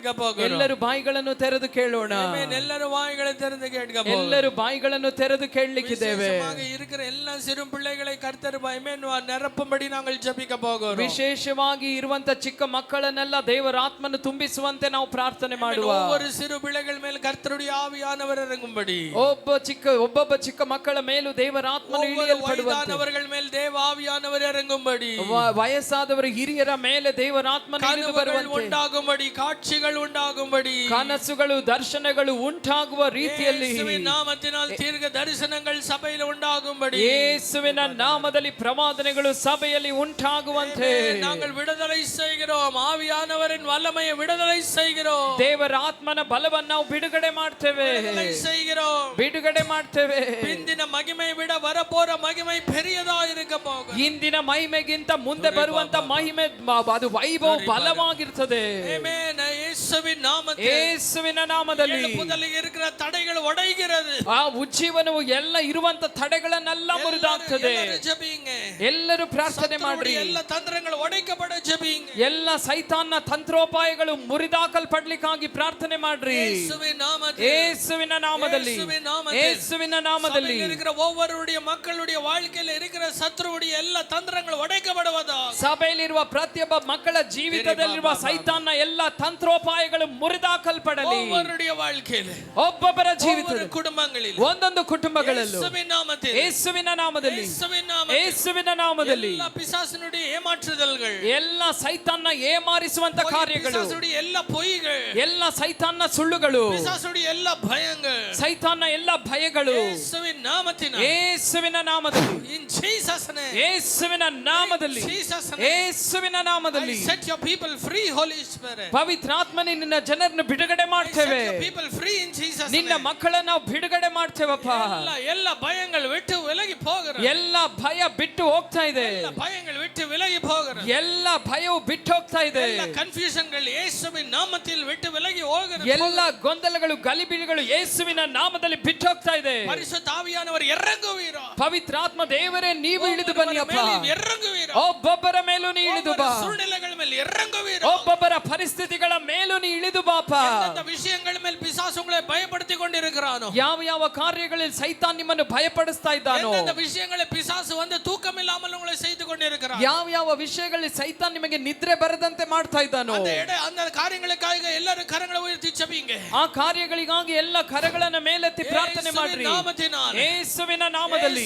கேட்க போகிறோம். ಎಲ್ಲರೂ ಬಾಯಿಗಳನ್ನು ತೆರೆದು ಕೇಳೋಣ. ಆಮೆನ್. ಎಲ್ಲರೂ ಬಾಯಿಗಳನ್ನು ತೆರೆದು ಕೇட்க போகிறோம். ಎಲ್ಲರೂ ಬಾಯಿಗಳನ್ನು ತೆರೆದು ಕೇಳಲಿಕ್ಕಿದ್ದೇವೆ. விசேஷமாக இருக்கிற எல்லா சிறு பிள்ளைகளை கர்த்தர் ஆமென் நிரப்பும்படி நாங்கள் ஜெபிக்க போகிறோம். ವಿಶೇಷವಾಗಿ ಇರುವಂತ ಚಿಕ್ಕ ಮಕ್ಕಳನ್ನೆಲ್ಲ ದೇವರ ಆತ್ಮನು ತುಂಬಿಸುವಂತೆ ನಾವು ಪ್ರಾರ್ಥನೆ ಮಾಡುವ. ஒவ்வொரு சிறு பிள்ளைகள் மேல் கர்த்தருடைய ஆவியானவர் இறங்கும்படி, ಒಬ್ಬೊಬ್ಬ ಚಿಕ್ಕ ಮಕ್ಕಳ ಮೇಲೂ ದೇವರ ಆತ್ಮನು ಇಳಿಯಲ್ಪಡುವಂತೆ, ವಯಸ್ಸಾದವர்கள் மேல் தேவ ஆவியானவர் இறங்கும்படி, ವಯಸ್ಸಾದವರ ಹಿರಿಯರ ಮೇಲೆ ದೇವರ ಆತ್ಮನು ಇಳಿದು ಬರುವಂತೆ, ಉಂಟಾಗುம்பಡಿ, ಕಾட்சிகள் ಉಂಟಾಗುம்பಡಿ, ಕನಸುಗಳು ದರ್ಶನಗಳು ಉಂಟಾಗುವ ರೀತಿಯಲ್ಲಿ ಯೇಸುವಿನ ನಾಮದಲ್ಲಿ ದೀರ್ಘ ದರ್ಶನಗಳು ಸಭೆಯಲ್ಲಿ ಉಂಟಾಗುம்படி, ಯೇಸುವಿನ ನಾಮದಲ್ಲಿ ಪ್ರವಾದನೆಗಳು ಸಭೆಯಲ್ಲಿ ಉಂಟಾಗುವಂತೆ நாங்கள் விடுதலை செய்கிறோம். ஆவியானவரின் வல்லமையை விடுதலை செய்கிறோம். ದೇವರ ಆತ್ಮನ ಬಲವನ್ನು ನಾವು ಬಿಡುಗಡೆ ಮಾಡ್ತೇವೆ, ಬಿಡುಗಡೆ ಮಾಡ್ತೇವೆ. ಇಂದಿನ ಮಹಿಮೆ ವಿಡ ಬರಪೋರ ಮಹಿಮೆ பெரியதா இருக்க போகுது. ಇಂದಿನ ಮಹಿಮೆಗಿಂತ ಮುಂದೆ ಬರುವಂತ ಮಹಿಮೆ ಅದು ವೈಭವ ಬಲವಾಗಿರುತ್ತದೆ. ಆಮೆನ್. ಯೇಸುವಿನ ನಾಮದಲ್ಲಿ எழுப்புதலில் இருக்கிற தடைகள் உடைகிறது. ಆ ಉಜ್ಜೀವನವು ಎಲ್ಲ ಇರುವಂತ ತಡೆಗಳನ್ನೆಲ್ಲ ಮುರಿದಾಗ್ತದೆ. ಎಲ್ಲರೂ ಪ್ರಾರ್ಥನೆ ಮಾಡ್ರಿ. ಎಲ್ಲ ತಂತ್ರಗಳು ಒಡೆಯಲ್ಪಡ ಜೆಪಿಂಗ್. ಎಲ್ಲ ಸೈತಾನ್ನ ತಂತ್ರೋಪಾಯಗಳು ಮುರಿದಾಕಲ್ಪಡ್ಲಿಕ್ಕಾಗಿ ಪ್ರಾರ್ಥನೆ ಮಾಡ್ರಿ. ಯೇಸುವಿನ ನಾಮದಲ್ಲಿ, ಯೇಸುವಿನ ನಾಮದಲ್ಲಿ இருக்கிற ஒவ்வொருடைய மக்களுடைய வாழ்க்கையில் இருக்கிற சத்துருவுடைய ಎಲ್ಲ ತಂತ್ರಗಳು ಒಡೆಯಲ್ಪಡುವುದು. ಸಭೆಯಲ್ಲಿರುವ ಪ್ರತಿಯೊಬ್ಬ ಮಕ್ಕಳ ಜೀವಿತದಲ್ಲಿರುವ ಸೈತಾನ್ನ ಎಲ್ಲ ತಂತ್ರೋಪಾಯಗಳು ಮುರಿದಾಕಲ್ಪಡಲಿ. ಒಬ್ಬೊಬ್ಬರುடைய வாழ்க்கையில், ಒಬ್ಬೊಬ್ಬರ ಜೀವಿತದ ಕುಟುಂಬಗಳಲ್ಲಿ, ಒಂದೊಂದು ಕುಟುಂಬಗಳಲ್ಲೂ ಯೇಸುವಿನ ನಾಮದಲ್ಲಿ, ಯೇಸುವಿನ ನಾಮದಲ್ಲಿ ಎಲ್ಲ ಪಿಶಾಚனுடைய ஏமாற்றுதல்கள், ಎಲ್ಲ ಸೈತಾನ್ನ ಏಮಾರಿಸುವಂತ ಕಾರ್ಯಗಳು, ಪಿಶಾಚனுடைய ಎಲ್ಲ பொய்கள், ಎಲ್ಲ ಸೈತಾನ್ನ ಸುಳ್ಳುಗಳು, ಪಿಶಾಚனுடைய ಎಲ್ಲ ಭಯಗಳು, ಸೈತಾನ್ನ ಎಲ್ಲ ಭಯಗಳು ಯೇಸುವಿನ ನಾಮದಲ್ಲಿ, ಯೇಸುವಿನ ನಾಮದಲ್ಲಿ, in Jesus name, ಯೇಸುವಿನ ನಾಮದಲ್ಲಿ, ಯೇಸುವಿನ ನಾಮದಲ್ಲಿ set your people free, Holy Spirit. ಪವಿತ್ರಾತ್ಮನೇ ನಿನ್ನ ಜನರನ್ನು ಬಿಡುಗಡೆ ಮಾಡ್ತೇವೆ. set your people free in Jesus name. ನಿನ್ನ ಮಕ್ಕಳನ್ನು ನಾವು ಬಿಡುಗಡೆ ಮಾಡ್ತೇವಪ್ಪ. ಎಲ್ಲ ಭಯಗಳು ಬಿಟ್ಟು ವಿಲಗಿ ಹೋಗರು. ಎಲ್ಲ ಭಯ ಬಿಟ್ಟು ಹೋಗ್ತಾ ಇದೆ. ಎಲ್ಲ ಭಯಗಳು ಬಿಟ್ಟು ವಿಲಗಿ ಹೋಗರು. ಎಲ್ಲ ಭಯವು ಬಿಟ್ಟು ಹೋಗ್ತಾ ಇದೆ. ಎಲ್ಲ ಕನ್ಫ್ಯೂಷನ್ಗಳು ಯೇಸುವಿನ ನಾಮದಲ್ಲಿ ಬಿಟ್ಟು ವಿಲಗಿ ಹೋಗರು. ಎಲ್ಲ ಗೊಂದಲಗಳು ಗಲಿಬಿಲಿಗಳು ಯೇಸುವಿನ ನಾಮದಲ್ಲಿ ಬಿಟ್ಟು ಹೋಗ್ತಾ ಇದೆ. ಪರಿಶುದ್ಧ ಆವಿಯಾನವರು ಇறங்குவீரோ. ಪವಿತ್ರಾತ್ಮ ದೇವರೇ ನೀವು ಇಳಿದು ಬನ್ನಿ ಅಪ್ಪ. ಇறங்குவீரோ. ಒಬ್ಬೊಬ್ಬರ ಮೇಲೂ ನೀ ಇಳಿದು ಬಾ. ಸೂழ்நிலைಗಳ ಮೇಲೆ ಇறங்குவீரோ. ಒಬ್ಬೊಬ್ಬರ ಪರಿಸ್ಥಿತಿಗಳ ಮೇಲೂ ನೀ ಇಳಿದು ಬಾಪ. ಎಂತ ವಿಷಯಗಳ ಮೇಲೆ ಪಿಶಾಚು ಉங்களை பயப்படுத்திக்கொண்டிருக்கிறானோ, ಯಾವ ಯಾವ ಕಾರ್ಯಗಳಲ್ಲಿ ಸೈತಾನ್ ನಿಮ್ಮನ್ನು ಭಯಪಡಿಸ್ತಾ ಇದ್ದಾನೋ, ಎಂತ ವಿಷಯಗಳಲ್ಲಿ ಪಿಶಾಚು ಒಂದು ತೂಕಮಿல்லாமல் உங்களை செய்து கொண்டிருக்கிறான், ಯಾವ ಯಾವ ವಿಷಯಗಳಲ್ಲಿ ಸೈತಾನ್ ನಿಮಗೆ ನಿದ್ರೆ ಬರದಂತೆ ಮಾಡ್ತಾ ಇದ್ದಾನೋ, அந்த ಕಾರ್ಯಗಳಿಗಾಗಿ ಎಲ್ಲರೂ ಕರங்களை ಉಯರ್ತಿ ಜಪಿಂಗ. ಆ ಕಾರ್ಯಗಳಿಗಾಗಿ ಎಲ್ಲ ಕರಗಳನ್ನು ಮೇಲೆತ್ತಿ ಪ್ರಾರ್ಥನೆ ಮಾಡ್ರಿ. ಯೇಸುವಿನ ನಾಮದಲ್ಲಿ,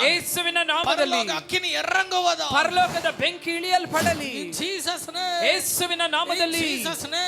ಯೇಸುವಿನ ನಾಮದಲ್ಲಿ ಅಗ್ನಿ ಇறங்குವುದು. ಪರಲೋಕದ ಬೆಂಕಿ ಇಳಿಯಲ್ಪಡಲಿ. ಜೀಸಸ್ ಯೇಸುವಿನ ನಾಮದಲ್ಲಿ,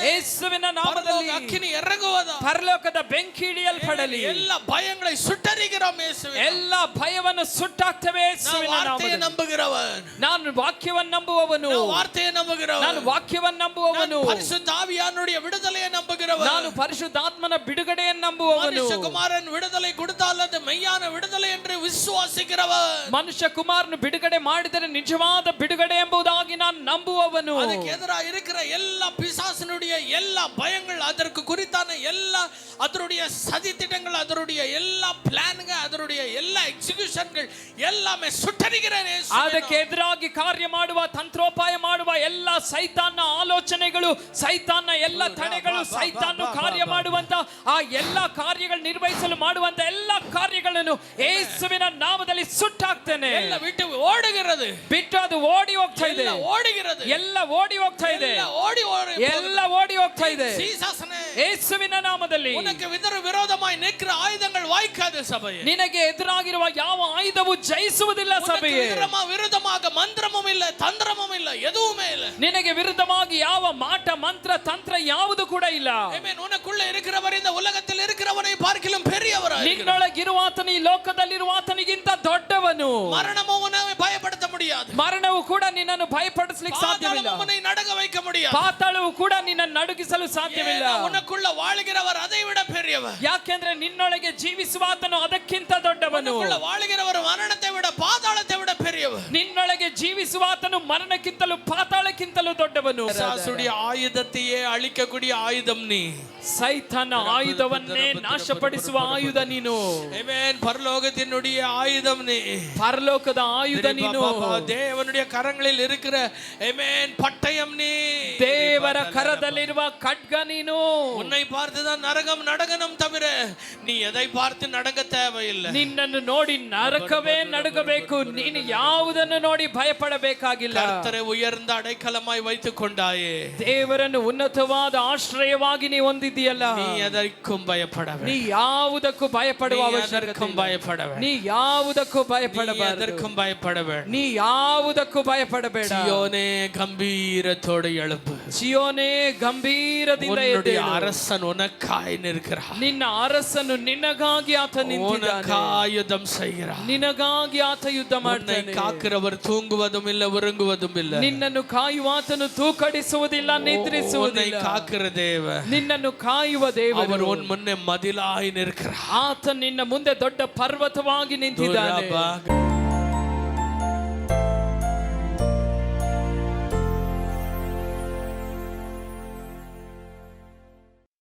ಯೇಸುವಿನ ನಾಮದಲ್ಲಿ ಅಗ್ನಿ ಇறங்குವುದು. ಪರಲೋಕದ ಬೆಂಕಿ ಇಳಿಯಲ್ಪಡಲಿ. ಎಲ್ಲ ಭಯங்களை ಸುಟ್ಟರಿகிறோம் ಯೇಸುವೆ. ಎಲ್ಲ ಭಯವನ್ನು ಸುಟ್ಟಾಕ್ತೇವೆ ಯೇಸುವಿನ ನಾಮದಲ್ಲಿ. ನಂಬುகிறவன், ನಾನು ವಾಕ್ಯವನ್ನು ನಂಬುವವನು, ವಾರ್ತೆಯನ್ನು ನಂಬುகிறவன், ನಾನು ವಾಕ್ಯವನ್ನು ನಂಬುವವನು, ಪರಿಶುದ್ಧ ಆವಿಯಾನವருடைய விடுதலையை நம்புகிறவன், ನಾನು ಪರಿಶುದ್ಧಾತ್ಮನ ಬಿಡುಗಡೆಯನ್ನು ನಂಬುವವನು, ಮನುಷ್ಯಕುಮಾರನ್ விடுதலை கொடுத்தால் அது மெய்யான விடுதலை என்று விசுவாசிக்கிறவன், ಮನುಷ್ಯ ಕುಮಾರನು ಬಿಡುಗಡೆ ಮಾಡಿದರೆ ನಿಜವಾದ ಬಿಡುಗಡೆ ಎಂಬುದಾಗಿ ನಾನು ನಂಬುವವನು. ಅದಕ್ಕೆ ಎದುರಾக இருக்கிற ಎಲ್ಲ ಪಿಶಾಚனுடைய ಎಲ್ಲ ಭಯங்கள், அதற்கு குறித்தான ಎಲ್ಲ அதனுடைய சதி திட்டங்கள், அதனுடைய ಎಲ್ಲ பிளான்கள், அதனுடைய ಎಲ್ಲ எக்ஸிகியூஷன்கள் எல்லாமே சுட்டரிக்கிறேன் ಯೇಸು. ಅದಕ್ಕೆ ಎದುರಾಗಿ ಕಾರ್ಯ ಮಾಡುವ, ತಂತ್ರೋಪಾಯ ಮಾಡುವ ಎಲ್ಲ ಸೈತಾನ್ನ ಆಲೋಚನೆಗಳು, ಸೈತಾನ್ನ ಎಲ್ಲ ತಡೆಗಳು, ಸೈತಾನ್ನು ಕಾರ್ಯ ಮಾಡುವಂತ ಆ ಎಲ್ಲ ಕಾರ್ಯಗಳು ನಿರ್ವಹಿಸಲು ಮಾಡುವಂತ ಎಲ್ಲ ಕಾರ್ಯಗಳನ್ನು ಯೇಸುವಿನ ನಾಮದಲ್ಲಿ ಸುಟ್ಟಾಕ್ತೇನೆ. ಎಲ್ಲ ಬಿಟ್ಟು ಓಡುகிறது, ಬಿಟ್ಟು ಅದು ಓಡಿ ಹೋಗ್ತಾ ಇದೆ, ಓಡುகிறது, ಎಲ್ಲ ಓಡಿ ಹೋಗ್ತಾ ಇದೆ, ಎಲ್ಲ ಓಡಿ ಹೋಗ್ತಾ ಇದೆ. ಯೇಸುವಿನ ನಾಮದಲ್ಲಿ உனக்கு விரோதமாய் நிற்கிற ஆயுதங்கள் வாய்க்காது சபையே. ನಿನಗೆ ಎದುರಾಗಿರುವ ಯಾವ ಆಯುಧವು ಜಯಿಸುವುದಿಲ್ಲ ಸಭೆಯೇ. ವಿರುದ್ಧமாக ಮಂತ್ರமும் ಇಲ್ಲ, ತಂತ್ರமும் ಇಲ್ಲ, ಎದುವುமே ಇಲ್ಲ. ನಿನಗೆ ವಿರುದ್ಧವಾಗಿ ಯಾವ ಮಾಟ ಮಂತ್ರ ತಂತ್ರ ಯಾವುದು ಕೂಡ ಇಲ್ಲ. ಆಮೆನ್. உனக்குள்ள இருக்கிறவர் இந்த உலகத்தில் இருக்கிறவனை பார்க்கிலும் பெரியவர். ನಿನ್ನೊಳಗಿರುವಾತನು ಈ ಲೋಕದಲ್ಲಿರುವಾತನಿಗಿಂತ ದೊಡ್ಡವನು. ಮರಣವು உன்னை பயப்படுத்த முடியாது. ಮರಣವು ಕೂಡ ನಿನ್ನನ್ನು ಭಯಪಡಿಸಲಿಕ್ಕೆ ಸಾಧ್ಯವಿಲ್ಲ. உன்னை ನಡುಗ வைக்க முடியாது. ಪಾತಾಳವು ಕೂಡ ನಿನ್ನನ್ನು ನಡುಗಿಸಲು ಸಾಧ್ಯವಿಲ್ಲ. உனக்குள்ள வாழுகிறவர் அதை விட பெரியவர். ಯಾಕೆಂದ್ರೆ ನಿನ್ನೊಳಗೆ ಜೀವಿಸುವಾತನು ಅದಕ್ಕಿಂತ ದೊಡ್ಡವನು. உனக்குள்ள வாழுகிறவர் மரணத்தை விட பாதாளத்தை விட பெரியவர். ನಿನ್ನೊಳಗೆ ஜீவிಸುವ ಆತನು மரணಕ್ಕಿಂತಲೂ ಪಾತಾಳಕ್ಕಿಂತಲೂ ದೊಡ್ಡವನು. பிசாசுடைய ஆயுதத்தையே அழிக்கக்கூடிய ஆயுதம் நீ. ಸೈತಾನ ಆಯುಧವನ್ನೇ ನಾಶಪಡಿಸುವ ಆಯುಧ ನೀನು. ஆமென். பரலோகத்தினுடைய ஆயுதம் நீ. ಪರಲೋಕದ ಆಯುಧ ನೀನು. தேவனுடைய கரங்களில் இருக்கிற ஆமென் பட்டயம் நீ. ದೇವರ ಕರದಲ್ಲಿರುವ ಖಡ್ಗ ನೀನು. உன்னை பார்த்து தான் நரகம் நடக்கணும் தவிர நீ எதை பார்த்து நடக்க தேவையில்லை. ನಿನ್ನನ್ನು ನೋಡಿ ನರಕವೇ ನಡುಗಬೇಕು, ನೀನು ಯಾವುದನ್ನು ನೋಡಿ ಭಯಪಡಬೇಕಾಗಿಲ್ಲ. கர்த்தரை உயர்ந்த அடைக்கலமாய் வைத்துக் கொண்டாயே. ದೇವರನ್ನು ಉನ್ನತವಾದ ಆಶ್ರಯವಾಗಿ ನೀ ಹೊಂದಿದ್ದೀಯಲ್ಲ. நீ எதற்கும் பயப்படவே. ನೀ ಯಾವುದಕ್ಕೂ ಭಯಪಡುವ ಅವಶ್ಯಕತೆ ಇಲ್ಲ. பயப்படவே. ನೀ ಯಾವುದಕ್ಕೂ ಭಯಪಡಬಾರದು. எதற்கும் பயப்படவே. ನೀ ಯಾವುದಕ್ಕೂ ಭಯಪಡಬೇಡ. சியோனே கம்பீரத்தோடு எழும்பு. ಸಿಯೋನೇ ಗಂಭೀರದಿಂದ உன்னுடைய ಎದ್ದೇಳು. அரசன் உனக்காய் நிற்கிறார். ನಿನ್ನ ಅರಸನು ನಿನಗಾಗಿ ಆತ ನಿಂತಿದ್ದಾನೆ. உனக்காய் யுத்தம் செய்கிறார். ನಿನಗಾಗಿ ಆತ ಯುದ್ಧ உன்னை ಮಾಡ್ತಾನೆ. காக்கிறவர் தூங்குவதும் இல்லை உறங்குவதும் இல்லை. ನಿನ್ನನ್ನು ಕಾಯುವಾತನು ತೂಕಡಿಸುವುದಿಲ್ಲ, உன்னை ನಿದ್ರಿಸುವುದಿಲ್ಲ. காக்கிற தேவ ನಿನ್ನನ್ನು ಕಾಯುವ ದೇವರು. அவர் உன் முன்னே மதிலாய் நிற்கிறார். ಆತ ನಿನ್ನ ಮುಂದೆ ದೊಡ್ಡ ಪರ್ವತವಾಗಿ ನಿಂತಿದ್ದಾನೆ.